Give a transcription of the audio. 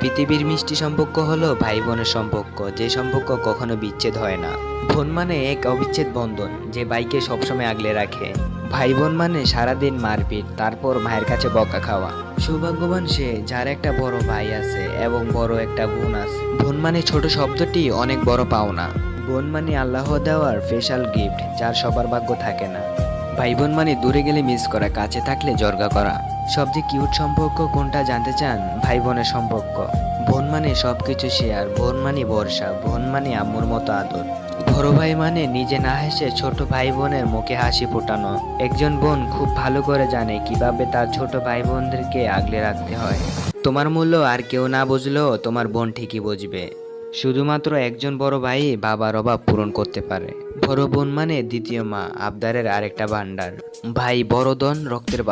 পৃথিবীর মিষ্টি সম্পর্ক হলো ভাই বোনের সম্পর্ক, যে সম্পর্ক কখনো বিচ্ছেদ হয় না। বোন মানে এক অবিচ্ছেদ বন্ধন, যে ভাইকে সবসময় আগলে রাখে। ভাই বোন মানে সারাদিন মারপিট, তারপর ভাইয়ের কাছে বকা খাওয়া। সৌভাগ্যবান সে যার একটা বড় ভাই আছে এবং বড় একটা বোন আছে। বোন মানে ছোট শব্দটি অনেক বড় পাওনা। বোন মানে আল্লাহ দেওয়ার স্পেশাল গিফট, যার সবার ভাগ্য থাকে না। ভাই বোন মানে দূরে গেলে মিস করা, কাছে থাকলে জর্গা করা। সবচেয়ে কিউট সম্পর্ক কোনটা জানতে চান? ভাই বোনের সম্পর্ক। বোন মানে সবকিছু শেয়ার, বোন মানে ভরসা, বোন মানে আম্মুর মতো আদর। বড় ভাই মানে নিজে না হেসে ছোট ভাই বোনের মুখে হাসি ফোটানো। একজন বোন খুব ভালো করে জানে কিভাবে তার ছোট ভাই বোনদেরকে আগলে রাখতে হয়। তোমার মূল্য আর কেউ না বুঝলেও তোমার বোন ঠিকই বুঝবে। শুধুমাত্র একজন বড় ভাই বাবার অভাব পূরণ করতে পারে। বড় বোন মানে দ্বিতীয় মা, আবদারের আরেকটা ভান্ডার। ভাই বড় ধন, রক্তের